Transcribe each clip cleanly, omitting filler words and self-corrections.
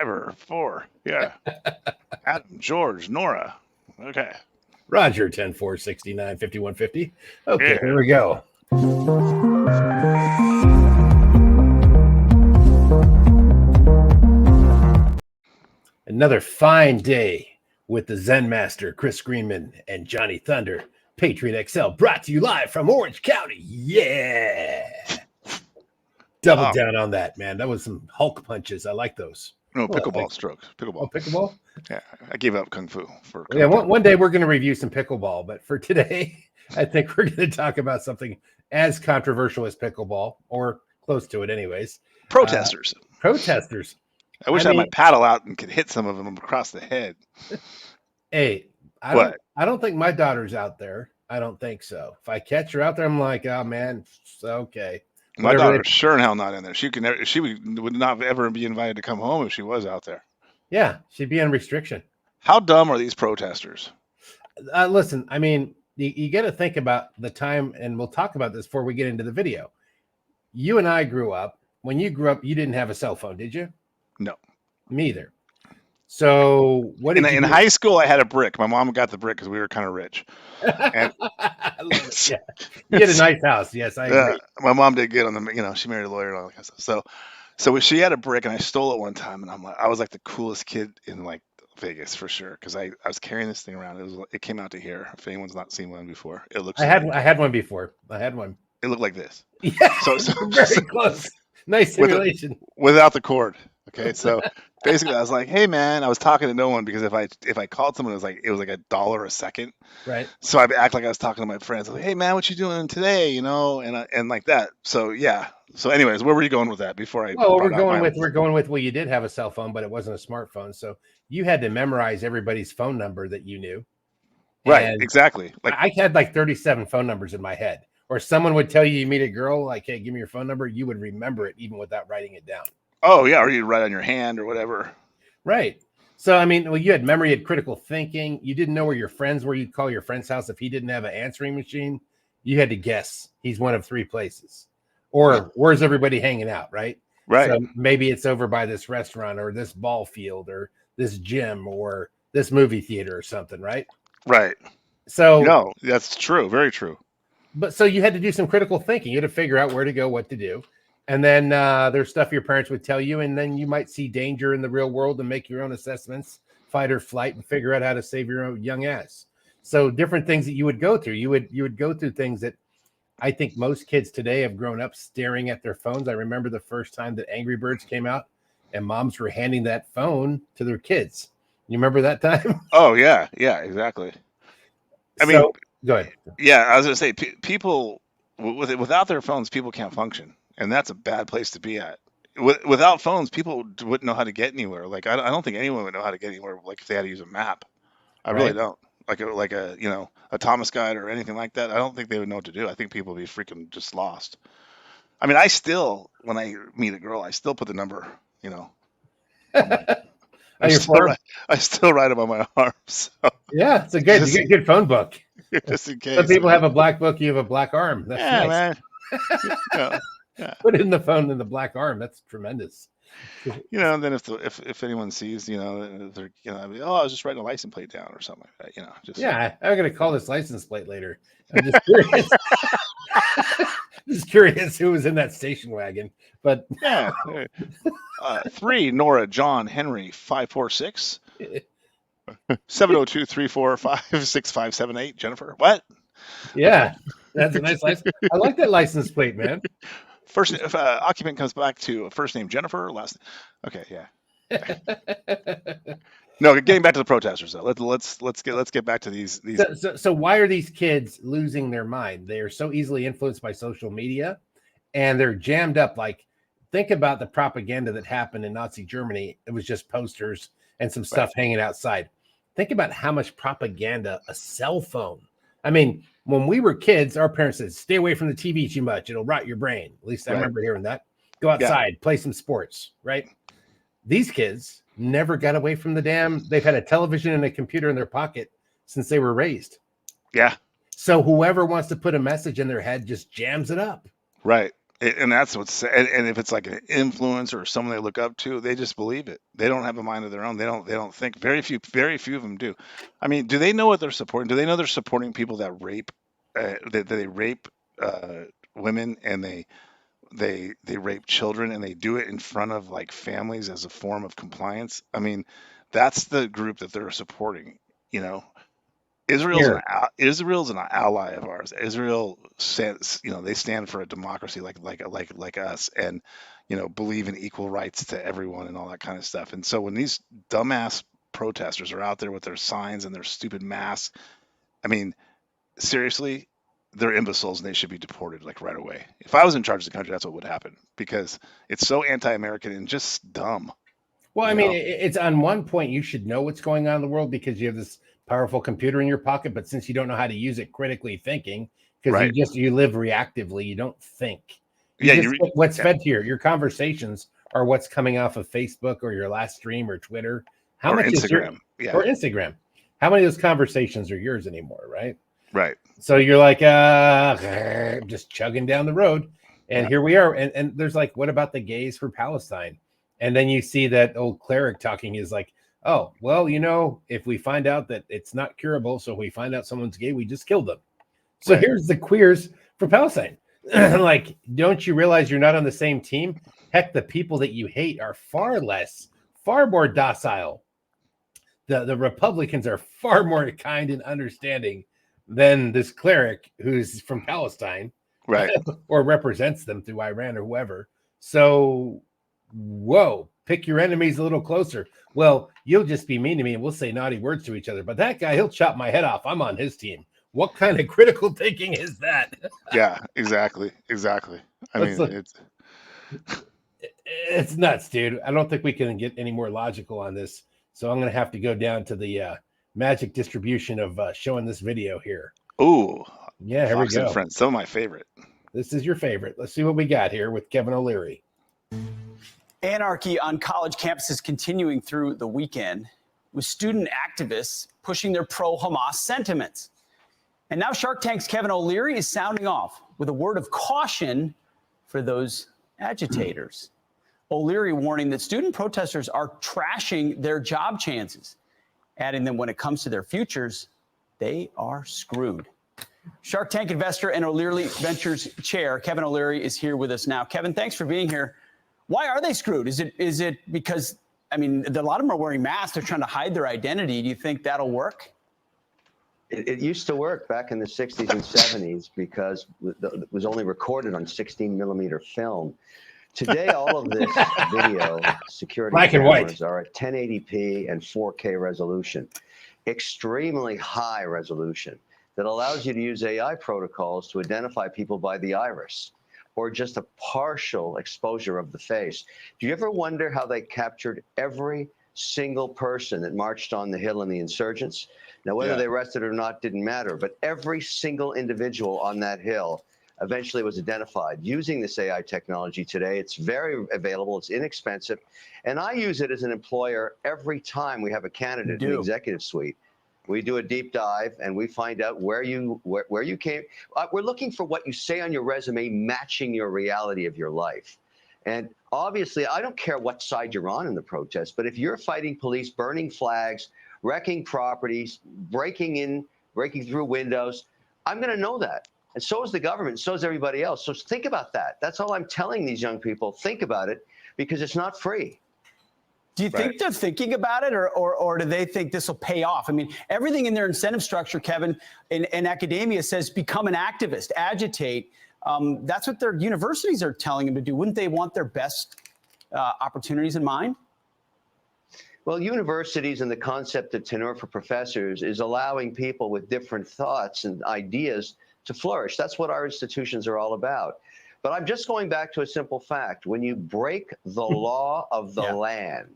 Driver, 4. Yeah. Adam, George, Nora. Okay. Roger, 10-4-69, 5150. Okay, Yeah. here we go. Another fine day with the Zen Master, Chris Greenman, and Johnny Thunder. Patriot XL, brought to you live from Orange County. Yeah. Double down on that, man. That was some Hulk punches. I like those. No, pickleball strokes. Pickleball. Oh, pickleball? Yeah, I gave up Kung Fu for Yeah, one day we're going to review some pickleball, but for today, I think we're going to talk about something as controversial as pickleball, or close to it anyways. Protesters. Protesters. I wish I had my paddle out and could hit some of them across the head. Hey, I don't think my daughter's out there. I don't think so. If I catch her out there, I'm like, oh man, okay. My daughter's sure in hell not in there. She would not ever be invited to come home if she was out there. Yeah, she'd be on restriction. How dumb are these protesters? Listen, I mean, you got to think about the time, and we'll talk about this before we get into the video. You and I grew up. When you grew up, you didn't have a cell phone, did you? No. Me either. So what did in high school, I had a brick. My mom got the brick because we were kind of rich. And yeah. You had a nice house. Yes, I agree. My mom did good on the, she married a lawyer and all that kind of stuff. So she had a brick, and I stole it one time, and I was like the coolest kid in like Vegas for sure, because I was carrying this thing around. It came out to here. If anyone's not seen one before, it looks. I had one before. I had one. It looked like this. Yeah, so very close. Nice simulation. Without the cord. Okay, so basically, I was like, "Hey, man," I was talking to no one because if I called someone, it was like $1 a second. Right. So I'd act like I was talking to my friends, like, "Hey, man, what you doing today?" And like that. So yeah. So, anyways, where were you going with that before I? Well, we're going with. Well, you did have a cell phone, but it wasn't a smartphone, so you had to memorize everybody's phone number that you knew. Right. Exactly. Like I had like 37 phone numbers in my head. Or someone would tell you meet a girl, like, "Hey, give me your phone number." You would remember it even without writing it down. Oh yeah, or you'd write on your hand or whatever. Right. So I mean, well, you had memory, you had critical thinking. You didn't know where your friends were. You'd call your friend's house if he didn't have an answering machine. You had to guess he's one of 3 places, or where's everybody hanging out? Right. Right. So maybe it's over by this restaurant or this ball field or this gym or this movie theater or something. Right. Right. So no, that's true. Very true. But so you had to do some critical thinking. You had to figure out where to go, what to do. And then there's stuff your parents would tell you, and then you might see danger in the real world and make your own assessments, fight or flight, and figure out how to save your own young ass. So different things that you would go through. You would go through things that I think most kids today have grown up staring at their phones. I remember the first time that Angry Birds came out, and moms were handing that phone to their kids. You remember that time? Oh yeah, exactly. I mean, go ahead. Yeah, I was going to say, people without their phones, people can't function. And that's a bad place to be at. Without phones, people wouldn't know how to get anywhere. Like I don't think anyone would know how to get anywhere. Like if they had to use a map, I really don't. Like a Thomas guide or anything like that. I don't think they would know what to do. I think people would be freaking just lost. I mean, I still, when I meet a girl, I still put the number. I still write them on my arm. So. Yeah, it's a good phone book. Just in case. Some people have a black book. You have a black arm. That's nice. Man. Yeah. Put it in the phone in the black arm. That's tremendous. And then if anyone sees, they're, I was just writing a license plate down or something like that, I'm gonna call this license plate later. I'm just curious. Just curious who was in that station wagon. But 3 Nora John Henry 546 702-345-6578 Jennifer. What? Yeah, that's a nice license. I like that license plate, man. First, if occupant comes back to first name Jennifer, last. Okay, yeah. No, getting back to the protesters though. Let's get back to these. So why are these kids losing their mind? They are so easily influenced by social media, and they're jammed up. Like, think about the propaganda that happened in Nazi Germany. It was just posters and some stuff hanging outside. Think about how much propaganda a cell phone. I mean, when we were kids, our parents said, "Stay away from the TV too much; it'll rot your brain." At least I remember hearing that. Go outside, play some sports. Right? These kids never got away from the damn. They've had a television and a computer in their pocket since they were raised. Yeah. So whoever wants to put a message in their head just jams it up. Right. And that's what's and if it's like an influencer or someone they look up to, they just believe it. They don't have a mind of their own. They don't think. Very few of them do. I mean, do they know what they're supporting? Do they know they're supporting people that rape that they rape uh, women, and they rape children, and they do it in front of like families as a form of compliance? I mean, that's the group that they're supporting, you know. Here, Israel's an ally of ours. Israel says, they stand for a democracy like us, and believe in equal rights to everyone and all that kind of stuff. And so when these dumbass protesters are out there with their signs and their stupid masks, I mean, seriously, they're imbeciles and they should be deported like right away. If I was in charge of the country, that's what would happen, because it's so anti-American and just dumb, well, I you mean, know? it's on one point you should know what's going on in the world because you have this powerful computer in your pocket, but since you don't know how to use it critically thinking, because Right. you live reactively, you don't think. You Yeah, just get what's yeah, fed to your conversations are what's coming off of Facebook or your last stream or Twitter. How or much is your Instagram. Yeah, or Instagram? How many of those conversations are yours anymore, right? right. So you're like, just chugging down the road. And Yeah, here we are. And there's like, what about the gays for Palestine? And then you see that old cleric talking is like, oh, well, if we find out that it's not curable, so if we find out someone's gay, we just killed them. So right. here's the queers for Palestine. Like, don't you realize you're not on the same team? Heck, the people that you hate are far more docile. The Republicans are far more kind and understanding than this cleric who's from Palestine Right. or represents them through Iran or whoever. So, whoa, pick your enemies a little closer. Well, you'll just be mean to me and we'll say naughty words to each other. But that guy, he'll chop my head off. I'm on his team. What kind of critical thinking is that? Yeah, exactly. Exactly. I It's mean, like, it's nuts, dude. I don't think we can get any more logical on this. So I'm going to have to go down to the magic distribution of showing this video here. ooh, Yeah, here we Fox and go. Friends, some of my favorite. This is your favorite. Let's see what we got here with Kevin O'Leary. Anarchy on college campuses continuing through the weekend, with student activists pushing their pro-Hamas sentiments. And now Shark Tank's Kevin O'Leary is sounding off with a word of caution for those agitators. O'Leary warning that student protesters are trashing their job chances, adding that when it comes to their futures, they are screwed. Shark Tank investor and O'Leary Ventures chair Kevin O'Leary is here with us now. Kevin, thanks for being here. Why are they screwed? Is it because, I mean, a lot of them are wearing masks. They're trying to hide their identity. Do you think that'll work? It used to work back in the 60s and 70s because it was only recorded on 16 millimeter film. Today, all of this video security Black and white cameras are at 1080p and 4K resolution, extremely high resolution that allows you to use AI protocols to identify people by the iris or just a partial exposure of the face. Do you ever wonder how they captured every single person that marched on the Hill and the insurgents? Now, whether they arrested or not didn't matter, but every single individual on that hill eventually was identified using this AI technology today. It's very available. It's inexpensive. And I use it as an employer every time we have a candidate in the executive suite. We do a deep dive and we find out where you came. We're looking for what you say on your resume matching your reality of your life. And obviously, I don't care what side you're on in the protest, but if you're fighting police, burning flags, wrecking properties, breaking through windows, I'm going to know that. And so is the government, so is everybody else. So think about that. That's all I'm telling these young people. Think about it, because it's not free. Do you think they're thinking about it, or do they think this will pay off? I mean, everything in their incentive structure, Kevin, in academia says become an activist, agitate. That's what their universities are telling them to do. Wouldn't they want their best opportunities in mind? Well, universities and the concept of tenure for professors is allowing people with different thoughts and ideas to flourish. That's what our institutions are all about. But I'm just going back to a simple fact. When you break the law of the land,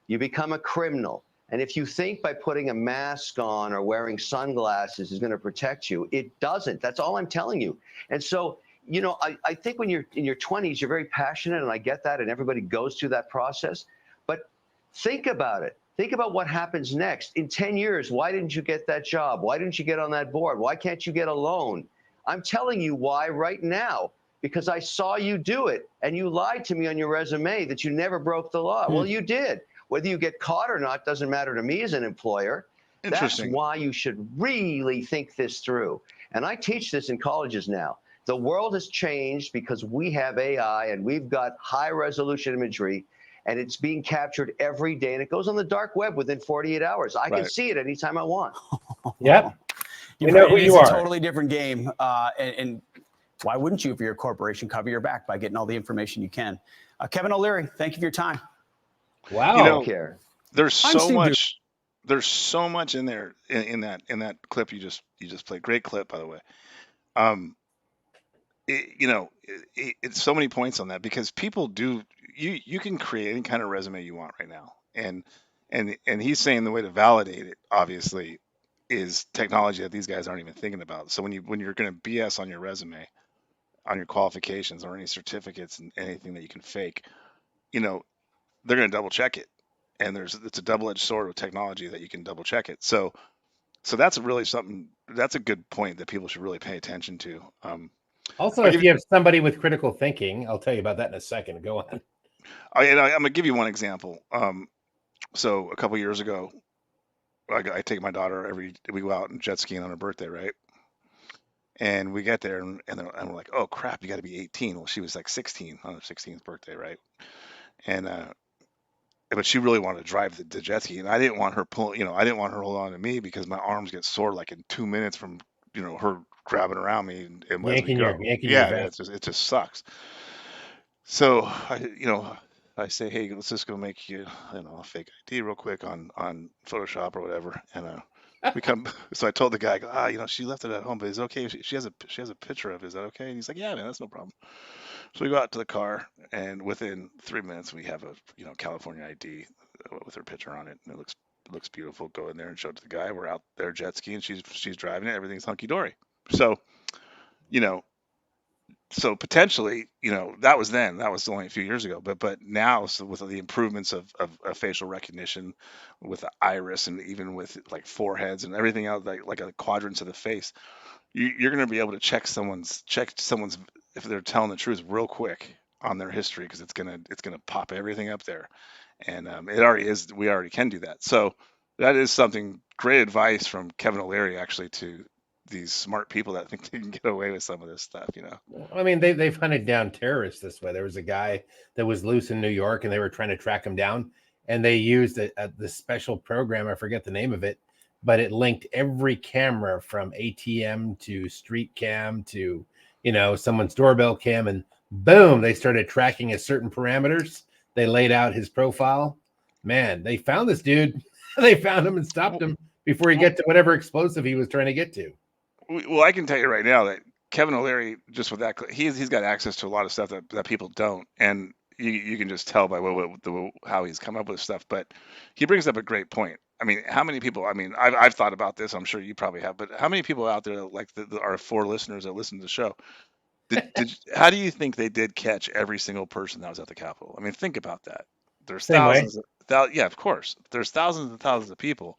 you become a criminal. And if you think by putting a mask on or wearing sunglasses is going to protect you, it doesn't. That's all I'm telling you. And so, you know, I think when you're in your 20s, you're very passionate, and I get that, and everybody goes through that process. But think about it. Think about what happens next. In 10 years, why didn't you get that job? Why didn't you get on that board? Why can't you get a loan? I'm telling you why right now. because I saw you do it, and you lied to me on your resume that you never broke the law. Well, you did. Whether you get caught or not doesn't matter to me as an employer. That's Interesting. why you should really think this through. And I teach this in colleges now. The world has changed because we have AI and we've got high resolution imagery, and it's being captured every day, and it goes on the dark web within 48 hours. I can Right. see it anytime I want. Yep. You know who it's you a are. totally different game. And why wouldn't you, if you're a corporation, cover your back by getting all the information you can? Kevin O'Leary, thank you for your time. Wow. You know, Take care. there's I'm so Steve much. There's so much in there in that clip you just played. Great clip, by the way. It's so many points on that, because people do. You can create any kind of resume you want right now, and he's saying the way to validate it, obviously, is technology that these guys aren't even thinking about. So when you're going to BS on your resume, on your qualifications or any certificates and anything that you can fake, they're going to double check it. And it's a double-edged sword with technology that you can double check it. So that's really something. That's a good point that people should really pay attention to. Also, I'll if give you have somebody with critical thinking, I'll tell you about that in a second. Go on. I'm going to give you one example. So a couple years ago, I take my daughter we go out and jet skiing on her birthday, right? And we get there and we're like, oh crap, you got to be 18. Well, she was like 16 on her 16th birthday, right? And but she really wanted to drive the jet ski, and I didn't want her I didn't want her holding on to me, because my arms get sore like in 2 minutes from her grabbing around me and as we Yanking go. your Yeah, vest. it just sucks. So I say, hey, let's just go make you a fake ID real quick on Photoshop or whatever, and we come. So I told the guy, she left it at home, but it's okay. She has a picture of it. Is that okay? And he's like, yeah, man, that's no problem. So we go out to the car, and within 3 minutes, we have a California ID with her picture on it, and it looks beautiful. Go in there and show it to the guy. We're out there jet skiing. She's driving it. Everything's hunky dory. So you know, so potentially, that was then. That was only a few years ago. But now, so with the improvements of facial recognition, with the iris, and even with like foreheads and everything else, like a quadrants of the face, you're going to be able to check someone's if they're telling the truth real quick on their history, because it's gonna pop everything up there, and it already is. We already can do that. So that is something great advice from Kevin O'Leary, actually, to these smart people that think they can get away with some of this stuff. I mean, they've hunted down terrorists this way. There was a guy that was loose in New York, and they were trying to track him down, and they used this special program. I forget the name of it, but it linked every camera from ATM to street cam to someone's doorbell cam, and boom, they started tracking his certain parameters. They laid out his profile. Man, they found this dude. They found him and stopped him before he get to whatever explosive he was trying to get to. Well, I can tell you right now that Kevin O'Leary, just with that, he's got access to a lot of stuff that people don't, and you can just tell by how he's come up with stuff. But he brings up a great point. I mean, how many people? I mean, I've thought about this. I'm sure you probably have. But how many people out there, like our 4 listeners that listen to the show, how do you think they did catch every single person that was at the Capitol? I mean, think about that. There's Same way. thousands. Yeah, of course. There's thousands and thousands of people.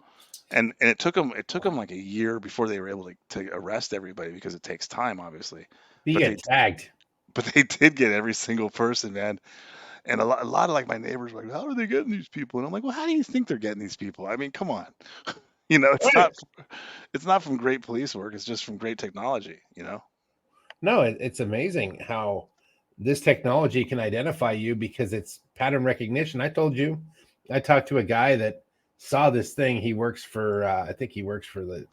And it took them like a year before they were able to arrest everybody, because it takes time, obviously. You But get tagged. but they did get every single person, man. And a lot of like my neighbors were like, how are they getting these people? And I'm like, well, how do you think they're getting these people? I mean, come on. It's not from great police work. It's just from great technology. No, it's amazing how this technology can identify you because it's pattern recognition. I told you, I talked to a guy that saw this thing. He works for, I think he works for the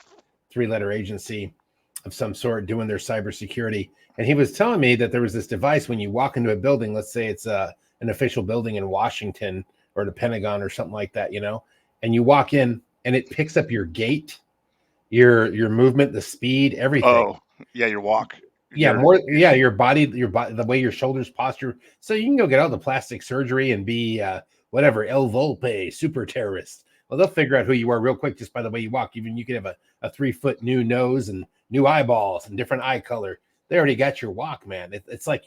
3-letter agency of some sort doing their cybersecurity. And he was telling me that there was this device when you walk into a building, let's say it's an official building in Washington or the Pentagon or something like that, and you walk in and it picks up your gait, your movement, the speed, everything. Oh, yeah, your walk. Your body, the way your shoulders posture. So you can go get all the plastic surgery and be whatever, El Volpe, super terrorist. Well, they'll figure out who you are real quick just by the way you walk. Even you could have a 3-foot new nose and new eyeballs and different eye color. They already got your walk, man. It's like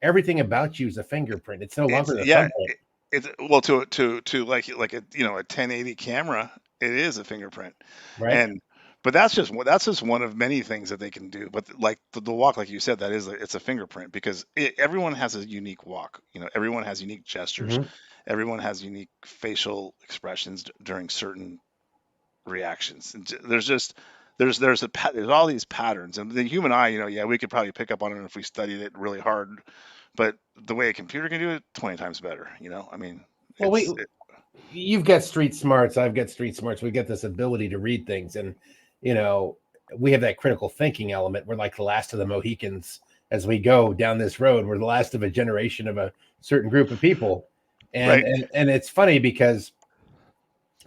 everything about you is a fingerprint. It's no longer the thumbprint. It's well to like a 1080 camera, it is a fingerprint. Right. And But that's just one of many things that they can do. But like the walk, like you said, that is it's a fingerprint because everyone has a unique walk. You know, everyone has unique gestures. Mhm. Everyone has unique facial expressions during certain reactions. And there's just there's all these patterns, and the human eye, you know, yeah, we could probably pick up on it if we studied it really hard. But the way a computer can do it, 20 times better. You know, I mean, Well, you've got street smarts. I've got street smarts. We get this ability to read things, and you know, we have that critical thinking element. We're like the last of the Mohicans as we go down this road. We're the last of a generation of a certain group of people, and right, and it's funny because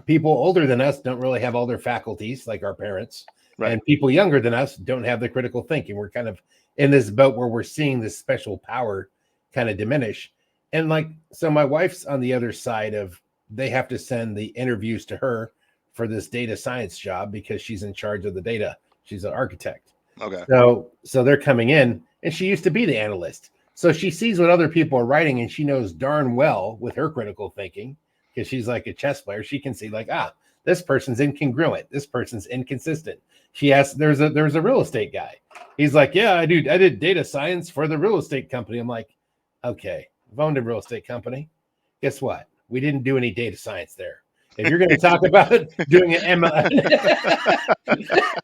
people older than us don't really have all their faculties like our parents, right, and people younger than us don't have the critical thinking. We're kind of in this boat where we're seeing this special power kind of diminish. And like, so my wife's on the other side of, they have to send the interviews to her for this data science job because she's in charge of the data. She's an architect. okay, So they're coming in, and she used to be the analyst. So she sees what other people are writing, and she knows darn well with her critical thinking, because she's like a chess player. She can see like, this person's incongruent. This person's inconsistent. She asked, there's a real estate guy. He's like, yeah, I did data science for the real estate company. I'm like, okay, I've owned a real estate company. Guess what? We didn't do any data science there. If you're going to talk about doing an MLS,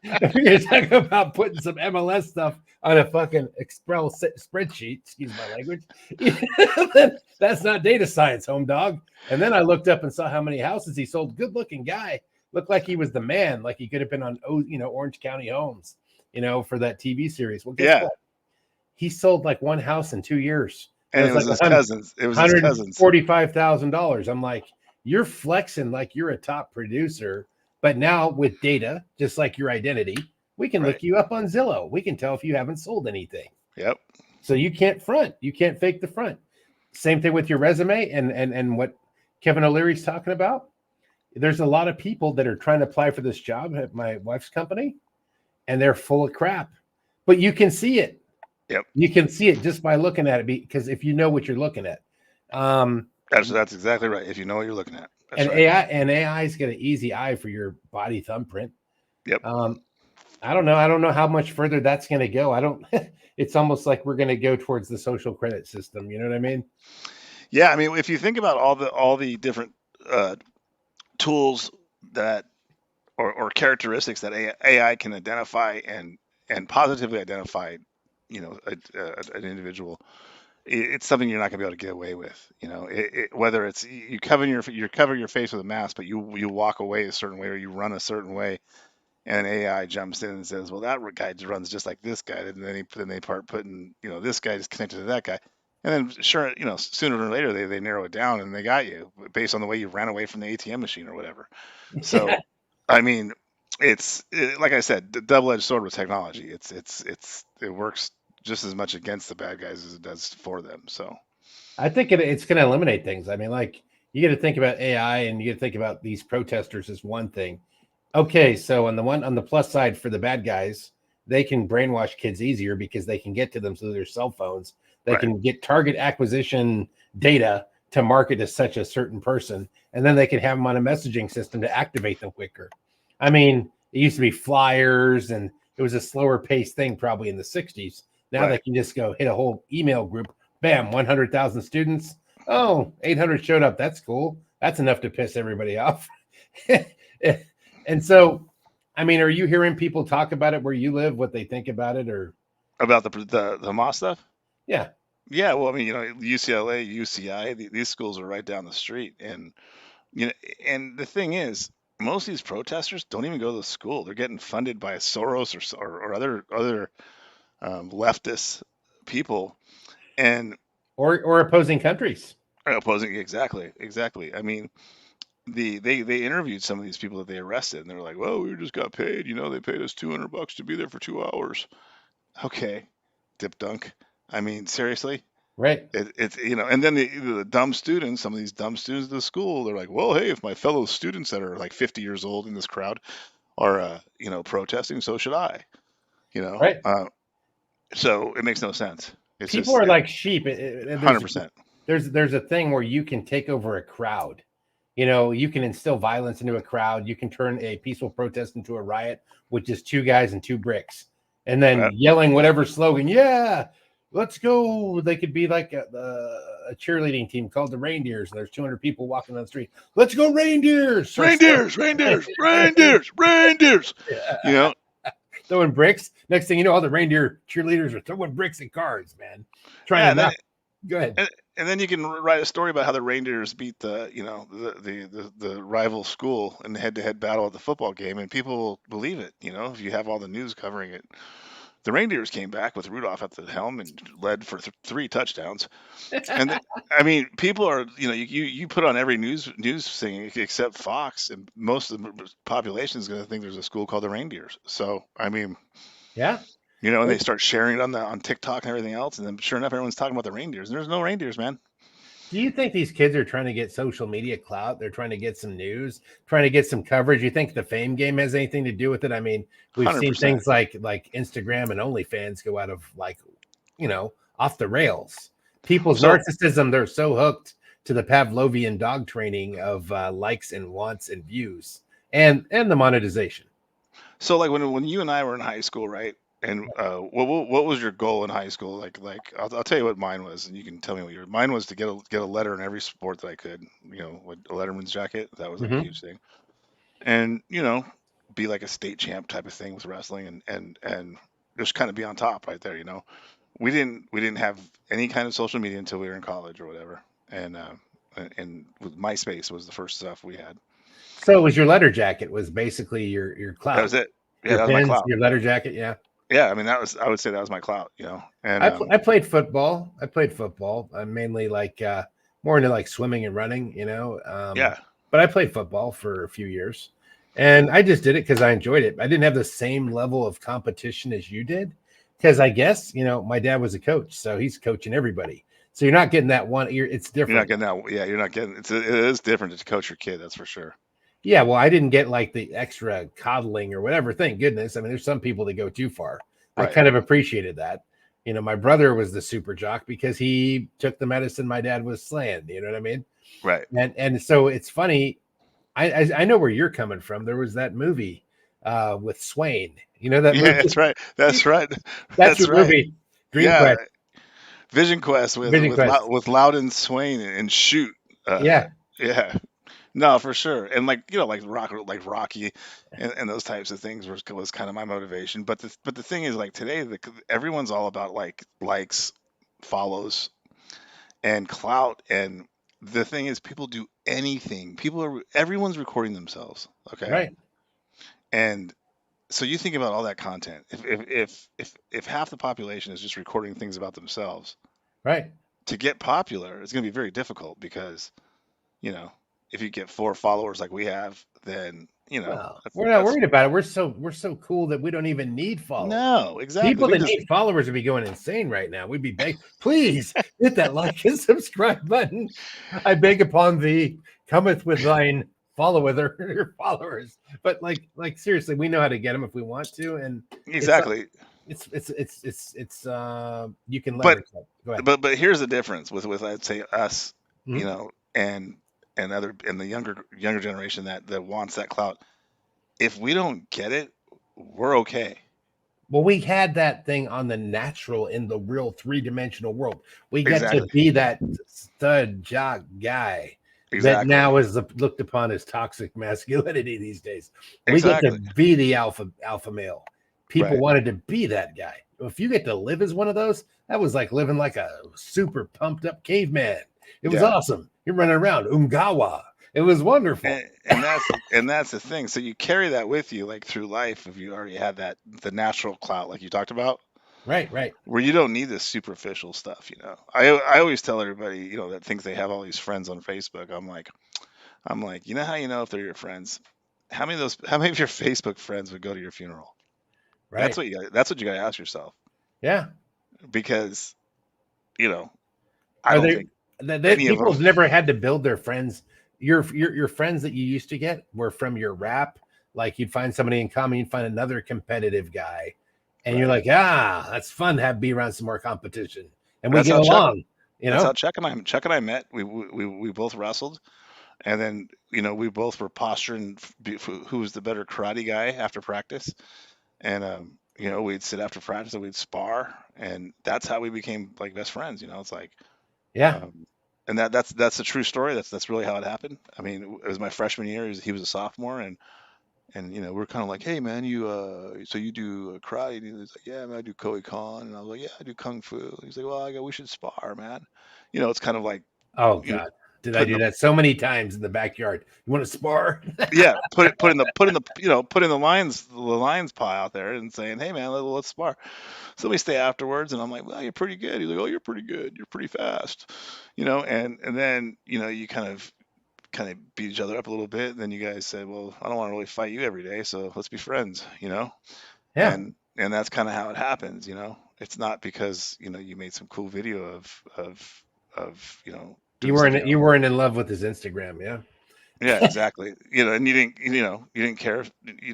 if you're going to talk about putting some MLS stuff on a fucking Excel spreadsheet, excuse my language, then that's not data science, home dog. And then I looked up and saw how many houses he sold. Good looking guy. Looked like he was the man, like he could have been on, Orange County Homes, for that TV series. Well, guess yeah. what? He sold like one house in 2 years. And it was like his cousins. It was his cousins. $145,000. I'm like, you're flexing like you're a top producer, but now with data, just like your identity, we can look you up on Zillow. We can tell if you haven't sold anything. Yep. So you can't front. You can't fake the front. Same thing with your resume and what Kevin O'Leary's talking about. There's a lot of people that are trying to apply for this job at my wife's company, and they're full of crap. But you can see it. Yep. You can see it just by looking at it, because if you know what you're looking at. That's exactly right. If you know what you're looking at. That's and right. AI's got an easy eye for your body thumbprint. Yep. I don't know how much further that's going to go. It's almost like we're going to go towards the social credit system. You know what I mean? Yeah. I mean, if you think about all the different tools that or characteristics that AI can identify and positively identify, an individual, it's something you're not going to be able to get away with. Whether it's you cover your face with a mask, but you walk away a certain way or you run a certain way, and AI jumps in and says, "Well, that guy runs just like this guy," and then they start putting, this guy is connected to that guy, and then sure, sooner or later they narrow it down and they got you based on the way you ran away from the ATM machine or whatever. So, I mean, like I said, the double-edged sword with technology. It works just as much against the bad guys as it does for them. So I think it's going to eliminate things. I mean, like, you got to think about AI and you got to think about these protesters as one thing. Okay, so on the plus side for the bad guys, they can brainwash kids easier because they can get to them through their cell phones. They can get target acquisition data to market to such a certain person, and then they can have them on a messaging system to activate them quicker. I mean, it used to be flyers, and it was a slower paced thing probably in the 60s. Now they can just go hit a whole email group, bam, 100,000 students. Oh, 800 showed up. That's cool. That's enough to piss everybody off. And so, I mean, are you hearing people talk about it where you live, what they think about it, or about the Hamas stuff? Yeah. Yeah. Well, I mean, UCLA, UCI, these schools are right down the street, and and the thing is, most of these protesters don't even go to school. They're getting funded by Soros or other leftist people, and or opposing countries. Opposing, exactly. I mean, they interviewed some of these people that they arrested, and they're like, "Well, we just got paid. They paid us $200 to be there for 2 hours." Okay, dip dunk. I mean, seriously. Right. It's and then the dumb students, some of these dumb students of the school, they're like, well, hey, if my fellow students that are like 50 years old in this crowd are protesting, so should I. Right. So it makes no sense. It's people just, are like sheep. 100%. There's a thing where you can take over a crowd. You can instill violence into a crowd. You can turn a peaceful protest into a riot with just two guys and two bricks, and then yelling whatever slogan. Yeah, let's go. They could be like a cheerleading team called the Reindeers, and there's 200 people walking down the street. Let's go Reindeers! Reindeers, reindeers, reindeers, reindeers. Throwing bricks. Next thing you know, all the reindeer cheerleaders are throwing bricks at cars, man. Trying to knock. Go ahead. And then you can write a story about how the Reindeers beat the rival school in the head-to-head battle at the football game, and people will believe it. If you have all the news covering it. The Reindeers came back with Rudolph at the helm and led for 3 touchdowns. And people are, you put on every news thing except Fox, and most of the population is going to think there's a school called the Reindeers. So, yeah. And they start sharing it on TikTok and everything else, and then sure enough, everyone's talking about the Reindeers. And there's no Reindeers, man. Do you think these kids are trying to get social media clout? They're trying to get some news, trying to get some coverage. You think the fame game has anything to do with it? We've 100%. Seen things like Instagram and OnlyFans go out of off the rails. People's narcissism, they're so hooked to the Pavlovian dog training of likes and wants and views and the monetization. So when you and I were in high school, right? And what was your goal in high school? I'll tell you what mine was, and you can tell me what mine was. To get a letter in every sport that I could. With a letterman's jacket, that was a huge thing. And be like a state champ type of thing with wrestling, and just kind of be on top right there. We didn't have any kind of social media until we were in college or whatever, and with MySpace was the first stuff we had. So it was your letter jacket was basically your clout. That was it. Yeah, your that was pins, my clout. Your letter jacket, yeah. Yeah, I would say that was my clout, And I played football. I'm mainly more into swimming and running, yeah. But I played football for a few years, and I just did it because I enjoyed it. I didn't have the same level of competition as you did, because I guess my dad was a coach, so he's coaching everybody. So you're not getting that one. It's different. You're not getting that. Yeah, you're not getting. It is different to coach your kid. That's for sure. Yeah, well, I didn't get the extra coddling or whatever. Thank goodness. There's some people that go too far. Right. I kind of appreciated that. My brother was the super jock because he took the medicine my dad was slaying. You know what I mean? Right. And so it's funny. I know where you're coming from. There was that movie with Swain. That movie? Yeah, that's right. That's right. That's your right. Movie. Dream Quest. Vision Quest with Loudon Swain and Shoot. Yeah. No, for sure. And like Rocky and those types of things was kind of my motivation. But the thing is, today, everyone's all about likes, follows, and clout. And the thing is, people do anything. Everyone's recording themselves. Okay. Right. And so you think about all that content. If half the population is just recording things about themselves, right, to get popular, it's going to be very difficult because, if you get 4 followers like we have, then we're not worried about it. We're so cool that we don't even need followers. No, exactly. People that need followers would be going insane right now. We'd be begging, please hit that like and subscribe button. I beg upon thee, cometh with thine your followers. But seriously, we know how to get them if we want to, and exactly. It's you can leverage that. Go ahead. But here's the difference with I'd say us, and the younger generation that wants that clout. If we don't get it, we're okay. Well, we had that thing on the natural in the real 3-dimensional world. We get to be that stud jock guy that now is looked upon as toxic masculinity these days. We get to be the alpha male. People wanted to be that guy. If you get to live as one of those, that was like living like a super pumped up caveman. It was awesome. You're running around Ungawa. It was wonderful. And that's the thing. So you carry that with you through life if you already had the natural clout like you talked about. Right. Where you don't need this superficial stuff, I always tell everybody, that thinks they have all these friends on Facebook. I'm like, how if they're your friends? How many of your Facebook friends would go to your funeral? Right. That's what you got to ask yourself. Yeah. Because, I don't think people have never had to build their friends. Your friends that you used to get were from your rap. You'd find somebody in common, you'd find another competitive guy, and you're like, that's fun to be around some more competition, and we get along. That's how Chuck and I met. We both wrestled, And then, we both were posturing who was the better karate guy after practice. And, we'd sit after practice and we'd spar. And that's how we became like best friends. It's like, Yeah. um, and that's a true story. That's really how it happened. I mean, it was my freshman year. He was a sophomore, and we're kind of like, hey man, so you do karate? And he's like, yeah man, I do Koi Kon. And I was like, yeah, I do Kung Fu. He's like, well, we should spar, man. It's kind of like, Oh you know, God, did I putting do the that so many times in the backyard? You want to spar? yeah, putting the lions paw out there and saying, hey man, let's spar. So we stay afterwards, and I'm like, well, you're pretty good. He's like, oh, you're pretty good. You're pretty fast, and then you kind of beat each other up a little bit. And then you guys said, well, I don't want to really fight you every day, so let's be friends. Yeah. And that's kind of how it happens. It's not because you made some cool video of You doing weren't something else. you weren't in love with his Instagram, yeah? Yeah, exactly. And you didn't care.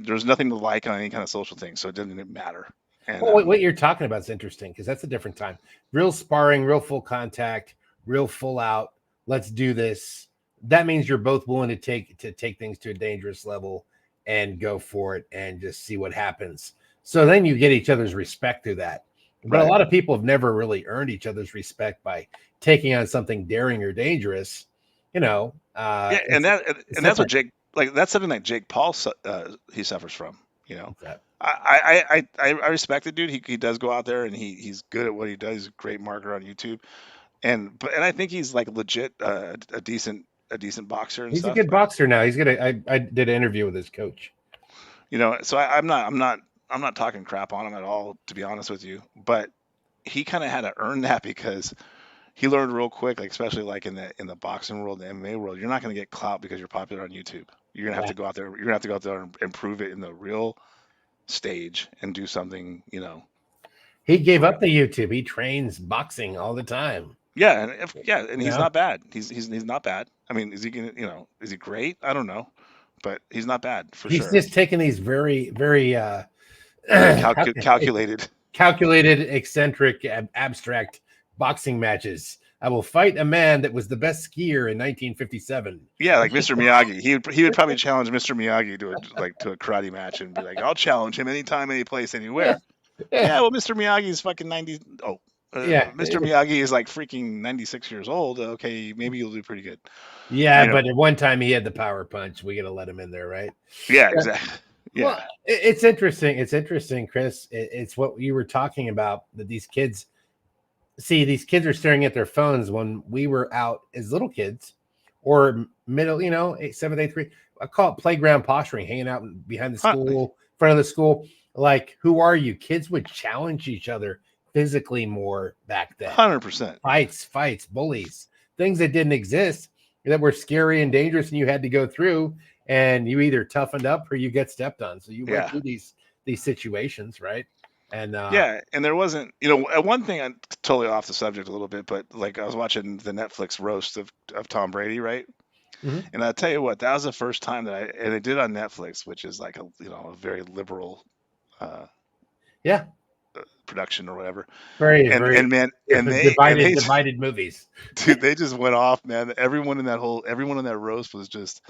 There was nothing to like on any kind of social thing, so it didn't matter. And Well, what you're talking about is interesting because that's a different time. Real sparring, real full contact, real full out. Let's do this. That means you're both willing to take things to a dangerous level and go for it and just see what happens. So then you get each other's respect through that. But a right. lot of people have never really earned each other's respect by taking on something daring or dangerous. Yeah, and that's what Jake, like, that's something that Jake Paul he suffers from. I respect the dude. He does go out there and he's good at what he does. He's a great marketer on YouTube, and I think he's like legit a decent boxer and He's a stuff. good boxer now. He's gonna. I did an interview with his coach. So I'm not talking crap on him at all, to be honest with you. But he kind of had to earn that because he learned real quick, like especially like in the boxing world, the MMA world. You're not going to get clout because you're popular on YouTube. You're gonna have to go out there. You're gonna have to go out there and prove it in the real stage and do something. He gave Real. up the YouTube. He trains boxing all the time. Yeah, and he's Yeah. not bad. He's not bad. I mean, is he gonna, is he great? I don't know, but he's not bad for He's sure. just taking these very, very Calculated. calculated, eccentric, abstract boxing matches. I will fight a man that was the best skier in 1957. Yeah, like Mr. Miyagi. He would probably challenge Mr. Miyagi to a karate match and be like, I'll challenge him anytime, any place, anywhere. Yeah, well, Mr. Miyagi's fucking 90. Oh, Yeah. Mr. Miyagi is like freaking 96 years old. Okay, maybe you'll do pretty good. Yeah, but at one time he had the power punch. We got to let him in there, right? Yeah, exactly. Yeah. Well, it's interesting. It's interesting, Chris. It's what you were talking about, that these kids are staring at their phones when we were out as little kids or middle, 8th, 7th, 8th grade. I call it playground posturing, hanging out behind the school, front of the school. Like, who are you? Kids would challenge each other physically more back then. 100%. Fights, bullies, things that didn't exist, that were scary and dangerous, and you had to go through, and you either toughened up or you get stepped on. So you went through these situations, right? And and there wasn't, one thing, I'm totally off the subject a little bit, but like I was watching the Netflix roast of Tom Brady, right? Mhm. And I'll tell you what, that was the first time and they did it on Netflix, which is like a very liberal production or whatever. Very, and very man, divided movies. Dude, they just went off, man. Everyone in that roast was just,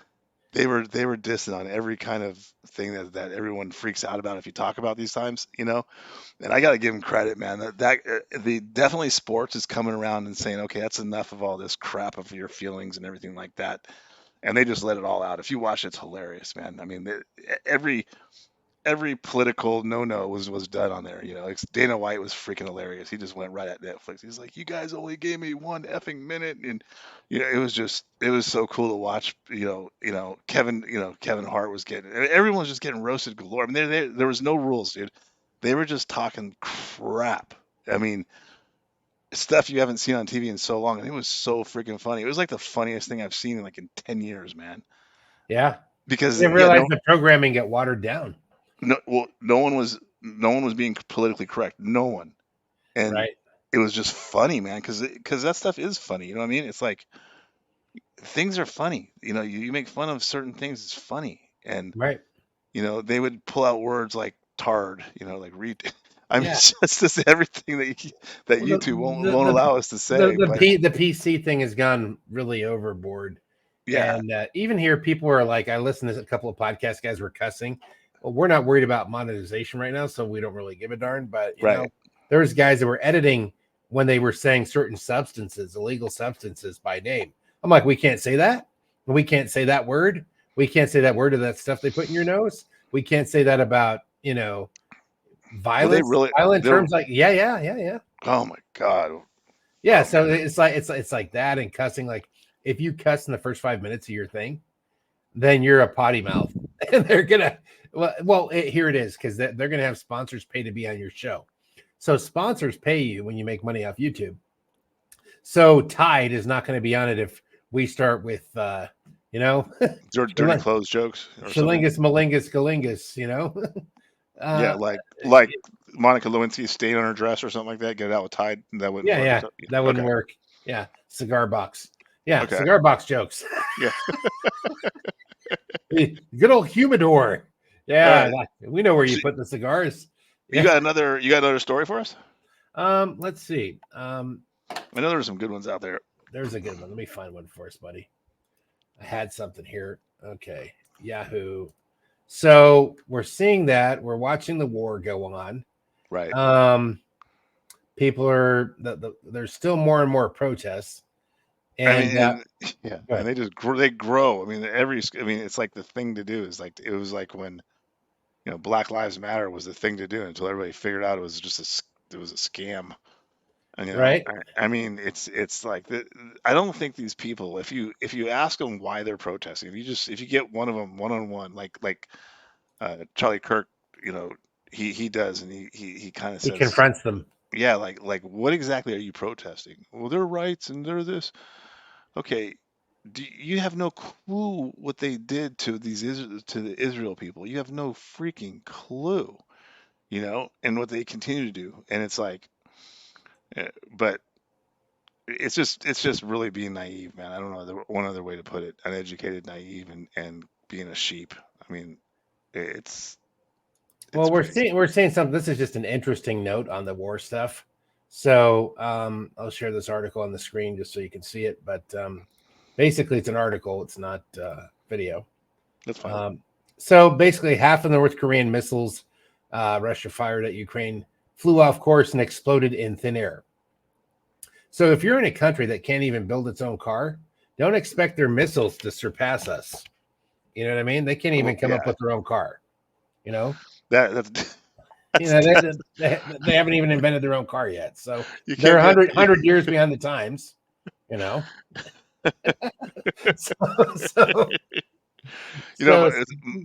they were dissing on every kind of thing that everyone freaks out about if you talk about these times. And I got to give them credit, man. The definitely sports is coming around and saying, okay, that's enough of all this crap of your feelings and everything like that. And they just let it all out. If you watch it, it's hilarious, man. I mean, every political no was done on there. Dana White was freaking hilarious. He just went right at Netflix. He's like, you guys only gave me 1 effing minute. And it was so cool to watch. Kevin Hart was everyone was just getting roasted galore. I mean, there was no rules, dude. They were just talking crap. I mean, stuff you haven't seen on TV in so long, and it was so freaking funny. It was like the funniest thing I've seen in 10 years, man. Yeah, because they realized the programming got watered down. No one was being politically correct. No one. And right. It was just funny, man, because that stuff is funny. You know what I mean? It's like, things are funny. You make fun of certain things, it's funny. And right. They would pull out words like tard, like read. I mean, it's just everything that YouTube won't allow us to say. The PC thing has gone really overboard. Yeah. And even here, people are like, I listened to a couple of podcast guys were cussing. Well, we're not worried about monetization right now, so we don't really give a darn. But Right. there's guys that were editing when they were saying certain substances, illegal substances by name. I'm like, we can't say that. We can't say that word. We can't say that word to that stuff they put in your nose. We can't say that about, Well, they violence, really, violent they're, terms like yeah. oh my God. Yeah, Oh so man. it's like that and cussing. Like if you cuss in the first 5 minutes of your thing, then you're a potty mouth, and they're gonna. Here it is because they're gonna have sponsors pay to be on your show. So sponsors pay you when you make money off YouTube. So Tide is not going to be on it if we start with Dirty clothes jokes or something. Shalingus, Malingus, Galingus, Yeah, uh, like Monica Lewinsky stain on her dress or something like that. Get it out with Tide. That wouldn't work. Or yeah, something. that wouldn't Okay. work. Yeah, cigar box. Yeah, Okay. cigar box jokes. Yeah. Good old humidor. All Yeah, right. we know where you So put the cigars. you Yeah. got another story for us? Let's see. I know there's some good ones out there. There's a good one. Let me find one for us, buddy. I had something here. Okay. Yahoo. So we're seeing that. We're watching the war go on. Right. People are there's still more and more protests. I mean, And yeah, go and ahead. they grow. I mean, it's like the thing to do is like it was like when Black Lives Matter was the thing to do until everybody figured out it was it was a scam. And Right? I mean, it's like I don't think these people, if you ask them why they're protesting, if you get one of them one on one, like Charlie Kirk, he does, and he kind of He says, confronts them. yeah, like what exactly are you protesting? Well, their rights and they're this. Okay, you have no clue what they did to to the Israel people. You have no freaking clue, and what they continue to do. And it's like, but it's just really being naive, man. I don't know one other way to put it. Uneducated, naive, and being a sheep. I mean, it's Well, crazy. we're seeing something. This is just an interesting note on the war stuff. So I'll share this article on the screen just so you can see it. But basically, it's an article. It's not video. That's fine. So basically, half of the North Korean missiles Russia fired at Ukraine flew off course and exploded in thin air. So if you're in a country that can't even build its own car, don't expect their missiles to surpass us. You know what I mean? They can't even come up Yeah, with their own car. that's They haven't even invented their own car yet. So you they're can't get 100 years behind the times. So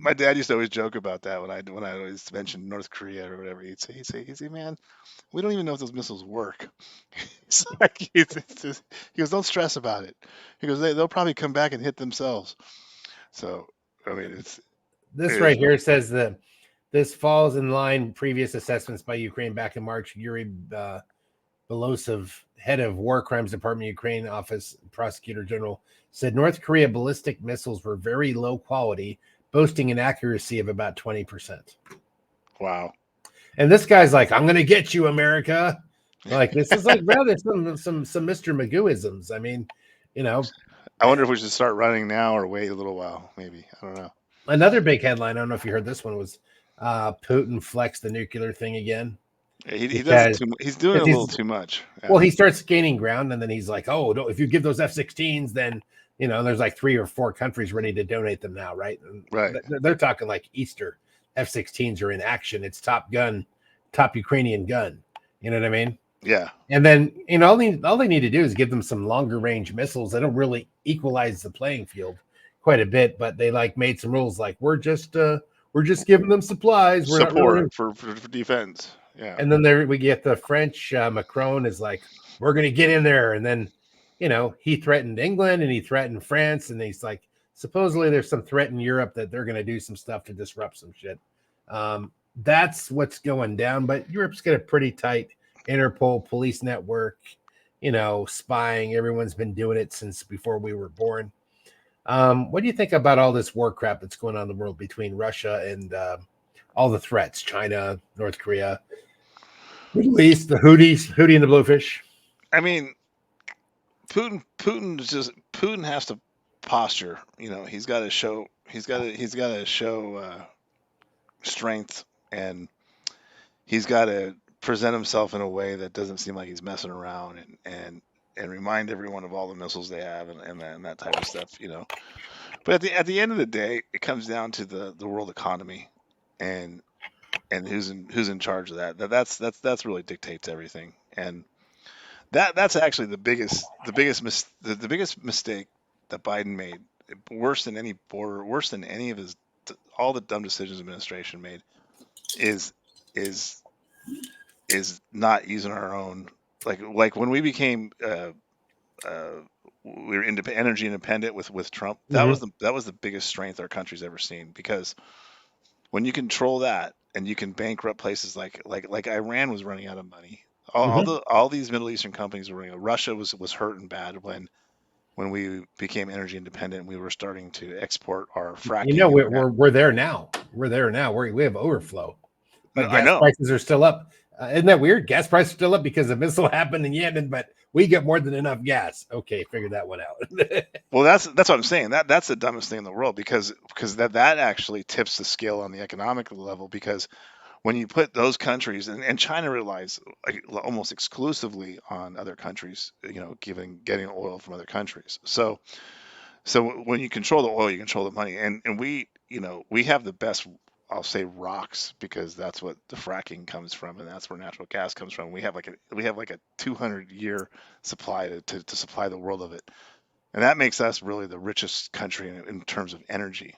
my dad used to always joke about that when I always mentioned North Korea or whatever. He'd say, man, we don't even know if those missiles work. It's like he goes, don't stress about it. He goes, they'll probably come back and hit themselves. So I mean, this right here says that this falls in line previous assessments by Ukraine back in March. Yuri Belosov, head of War Crimes Department, Ukraine Office Prosecutor General, said North Korea ballistic missiles were very low quality, boasting an accuracy of about 20%. wow. And this guy's like, I'm going to get you, America. Like, this is like rather some Mr. Magooisms. I mean, I wonder if we should start running now or wait a little while. Maybe. I don't know. Another big headline, I don't know if you heard this one, was Putin flexed the nuclear thing again. He does it he's doing it a little too much. Yeah. Well, he starts gaining ground, and then he's like, "Oh, no, if you give those F-16s, then there's like 3 or 4 countries ready to donate them now, right?" And right. They're talking like Easter. F-16s are in action. It's top Ukrainian gun. You know what I mean? Yeah. And then all they need to do is give them some longer range missiles. That'll really equalize the playing field quite a bit. But they made some rules like we're just giving them supplies. We're support not really... for defense. Yeah. And then we get the French. Macron is like, we're going to get in there. And then, he threatened England and he threatened France. And he's like, supposedly there's some threat in Europe that they're going to do some stuff to disrupt some shit. That's what's going down. But Europe's got a pretty tight Interpol police network, spying. Everyone's been doing it since before we were born. What do you think about all this war crap that's going on in the world between Russia and all the threats, China, North Korea, Middle East, the Houthi and the Blowfish? I mean, Putin has to posture. He's got to show strength, and he's got to present himself in a way that doesn't seem like he's messing around, and remind everyone of all the missiles they have, and that type of stuff. But at the end of the day, it comes down to the world economy, and who's in charge of that. That's really dictates everything, and that's actually the biggest mistake that Biden made, worse than any border, worse than any of his all the dumb decisions administration made, is is not using our own, like when we became we were energy independent with Trump. That Mhm. was the biggest strength our country's ever seen, because when you control that and you can bankrupt places like Iran was running out of money. Mhm. All these Middle Eastern companies were running. Russia was hurting bad when we became energy independent. We were starting to export our fracking and We're there now. We're there now. We have overflow, but I gas know. prices are still up. Isn't that weird? Gas prices are still up because the missile happened in Yemen, but we get more than enough gas. Okay, figure that one out. Well, that's what I'm saying. That's the dumbest thing in the world, because that actually tips the scale on the economic level, because when you put those countries, and China relies almost exclusively on other countries, getting oil from other countries. So when you control the oil, you control the money, and we have the best, I'll say, rocks, because that's what the fracking comes from, and that's where natural gas comes from. We have like a 200-year supply to supply the world of it, and that makes us really the richest country in terms of energy.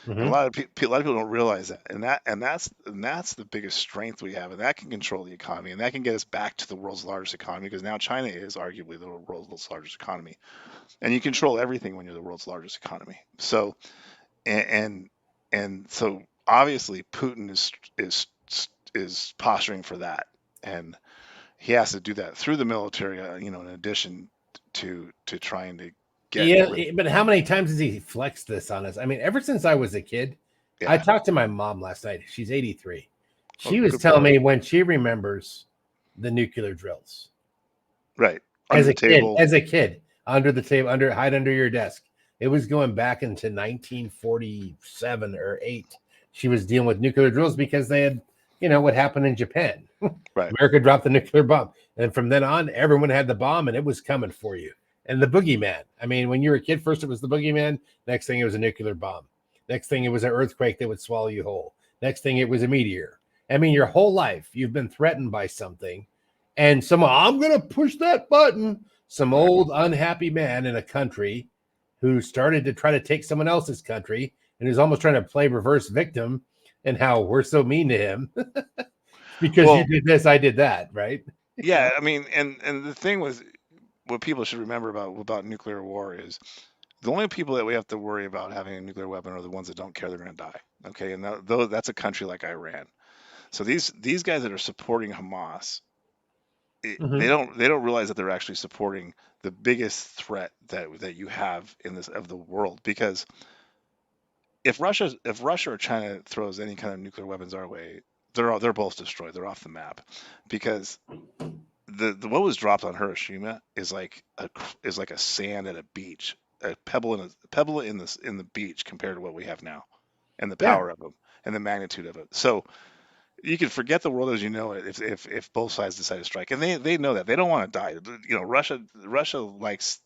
And Hmm. a lot of people don't realize that, and that's the biggest strength we have, and that can control the economy, and that can get us back to the world's largest economy, because now China is arguably the world's largest economy, and you control everything when you're the world's largest economy. So and so obviously Putin is posturing for that, and he has to do that through the military, in addition to trying to get Yeah, rid of. but how many times has he flexed this on us? I mean, ever since I was a kid, I Yeah. talked to my mom last night. She's 83. Oh, She was good for telling her. me when she remembers the nuclear drills Right. Under the table. as a kid, under the table, hide under your desk. It was going back into 1947 or 8. She was dealing with nuclear drills because they had, what happened in Japan. Right. America dropped the nuclear bomb. And from then on, everyone had the bomb and it was coming for you. And the boogeyman. I mean, when you were a kid, first it was the boogeyman. Next thing it was a nuclear bomb. Next thing it was an earthquake that would swallow you whole. Next thing it was a meteor. I mean, your whole life you've been threatened by something. And I'm going to push that button. Some Right. old unhappy man in a country who started to try to take someone else's country and who's almost trying to play reverse victim, and how we're so mean to him because you Well, did this, I did that, right? yeah. I mean, and the thing was, what people should remember about nuclear war is the only people that we have to worry about having a nuclear weapon are the ones that don't care they're going to die. Okay, and that's a country like Iran. So these guys that are supporting Hamas, they Mm-hmm. don't realize that they're actually supporting the biggest threat that you have in this of the world. Because if Russia or China throws any kind of nuclear weapons our way, they're both destroyed. They're off the map, because the what was dropped on Hiroshima is like a sand at a beach, a pebble in the beach compared to what we have now, and the Yeah. power of them, and the magnitude of it. So you can forget the world as you know it if both sides decide to strike, and they know that they don't want to die. Russia likes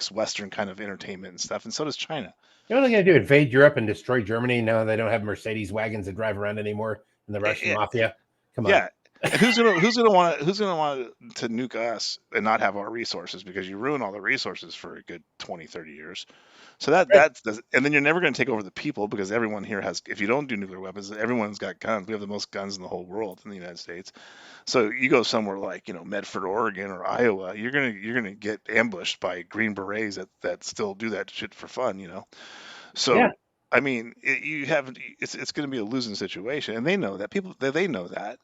Western kind of entertainment and stuff, and so does China. You know what they're going to do? Invade Europe and destroy Germany? Now they don't have Mercedes wagons to drive around anymore in the Russian Yeah, mafia. Come on. yeah. And who's gonna want to nuke us and not have our resources, because you ruin all the resources for a good 20, 30 years. So Right. and then you're never going to take over the people, because everyone here has, if you don't do nuclear weapons, everyone's got guns. We have the most guns in the whole world in the United States. So you go somewhere like, Medford, Oregon, or Iowa, you're gonna get ambushed by Green Berets that still do that shit for fun. Yeah. So I mean, it's going to be a losing situation, and they know that. They know that,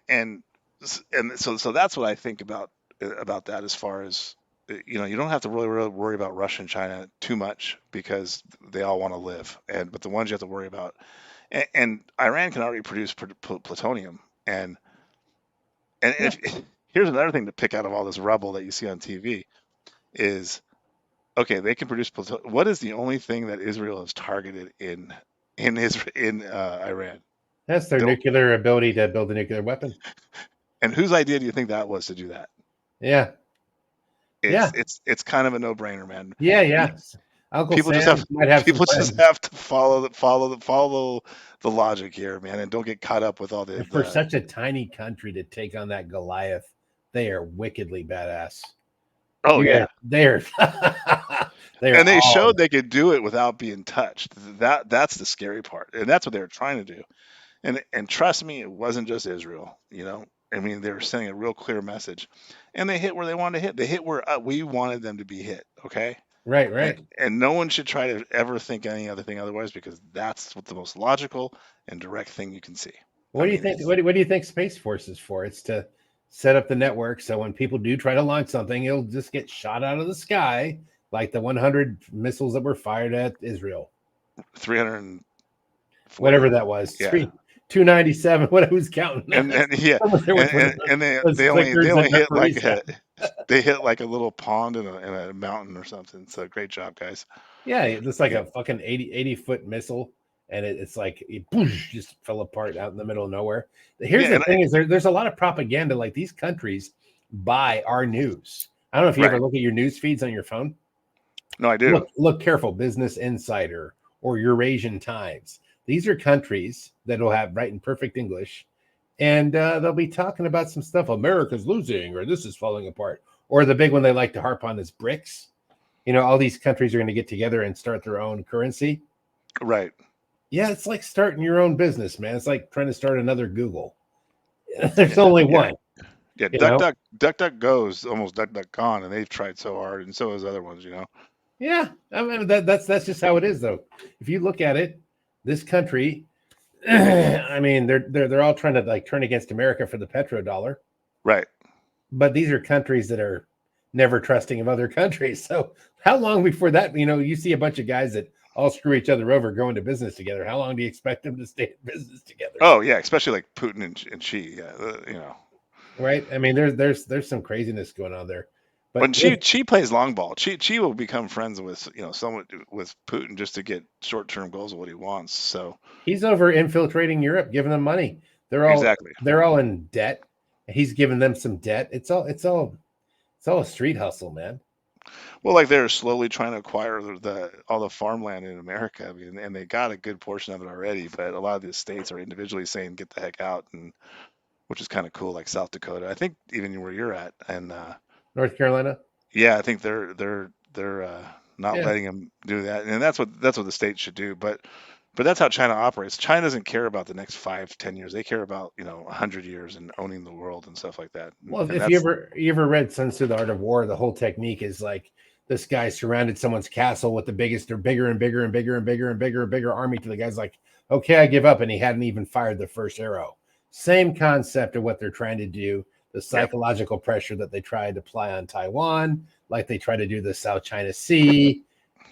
and so that's what I think about that, as far as, you don't have to really worry about Russia and China too much, because they all want to live, but the ones you have to worry about, and Iran can already produce plutonium, and Yeah. if here's another thing to pick out of all this rubble that you see on TV is Okay, they can produce plutonium. What is the only thing that Israel has targeted in Iran? That's their Don't, nuclear ability to build a nuclear weapon. and whose idea do you think that was to do that? Yeah. Yeah. It's kind of a no-brainer, man. Yeah. You- Yeah. Uncle People just Sam have might have some people just friends. have to follow the logic here, man, and don't get caught up with all And for the. such a tiny country to take on that Goliath, they are wickedly badass. Oh yeah, They are they are and they all showed they could do it without being touched. That's the scary part, and that's what they were trying to do. And trust me, it wasn't just Israel. I mean, they were sending a real clear message, and they hit where they wanted to hit. They hit where we wanted them to be hit. Okay, right, and, right. and no one should try to ever think any other thing otherwise, because that's what the most logical and direct thing you can see. What I do you mean, think? it's What do you think Space Force is for? It's to set up the network so when people do try to launch something, it'll just get shot out of the sky, like the 100 missiles that were fired at Israel. 340. Whatever that was, Yeah. 297. What who's counting? And yeah, There was one of and those they clickers only that hit like referees had. they hit like a little pond in a mountain or something. So great job, guys. Yeah, it's like Yeah. a fucking 80-foot missile, and it's like it just fell apart out in the middle of nowhere. Here's Yeah, the thing: is there's a lot of propaganda. Like these countries buy our news. I don't know if you ever right. look at your news feeds on your phone. No, I do. Look careful. Business Insider or Eurasian Times. These are countries that'll have write in perfect English, and they'll be talking about some stuff. America's losing, or this is falling apart, or the big one they like to harp on is BRICS. All these countries are going to get together and start their own currency. Right. Yeah, it's like starting your own business, man. It's like trying to start another Google. There's only one. Yeah, You know? Duck goes almost Duck Gone, and they've tried so hard, and so has other ones. Yeah, I mean that's just how it is, though. If you look at it, this country, I mean, they're all trying to like turn against America for the petrodollar, Right. but these are countries that are never trusting of other countries. So how long before that, you see a bunch of guys that all screw each other over going to business together? How long do you expect them to stay in business together? Oh yeah, especially like Putin and Xi. Yeah, Right? I mean, there's some craziness going on there. But when Xi plays long ball, Xi will become friends with someone with Putin just to get short-term goals of what he wants. So he's over infiltrating Europe, giving them money. exactly. They're all in debt. He's giving them some debt. It's all a street hustle, man. Well, like they're slowly trying to acquire all the farmland in America. I mean, and they got a good portion of it already, but a lot of the states are individually saying get the heck out, and which is kind of cool. Like South Dakota, I think even where you're at, and North Carolina. yeah, I think they're not Yeah. letting them do that, and that's what the states should do. But that's how China operates. China doesn't care about the next 5-10 years. They care about 100 years and owning the world and stuff like that. Well, And if you ever read Sun Tzu: The Art of War, the whole technique is like this guy surrounded someone's castle with the biggest or bigger and bigger and bigger and bigger and bigger and bigger army till the guy's like, okay, I give up, and he hadn't even fired the first arrow. Same concept of what they're trying to do. The psychological pressure that they tried to apply on Taiwan, like they try to do the South China Sea,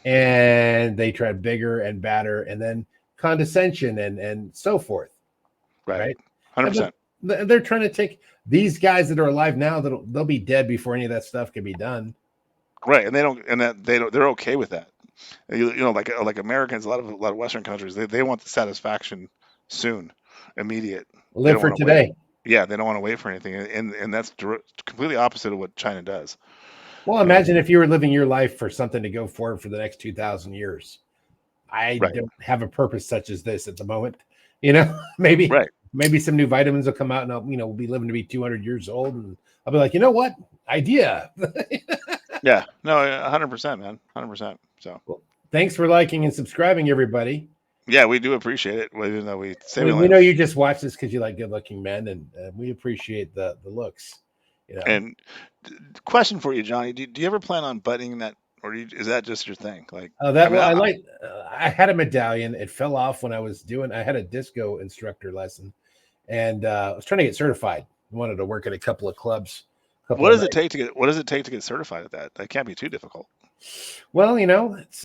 and they tried bigger and badder, and then condescension and so forth. right, 100%. They're trying to take these guys that are alive now. They'll be dead before any of that stuff can be done. Right, and they're okay with that. Like Americans, a lot of Western countries, they want the satisfaction soon, immediate. They Live don't for want to today. wait. Yeah, they don't want to wait for anything, and that's completely opposite of what China does. Well, imagine if you were living your life for something to go forward for the next 2,000 years. I Right. don't have a purpose such as this at the moment. Maybe some new vitamins will come out, and we'll be living to be 200 years old, and I'll be like, you know what? Idea. Yeah, no, 100%, man, 100%. So, Well, thanks for liking and subscribing, everybody. yeah, we do appreciate it. Even though we say We know you just watch this because you like good-looking men, and we appreciate the looks. And question for you, Johnny: Do you ever plan on buttoning that, or is that just your thing? Like, I had a medallion. It fell off when I had a disco instructor lesson, and I was trying to get certified. I wanted to work at a couple of clubs. what does it take to get certified at that? That can't be too difficult. Well, it's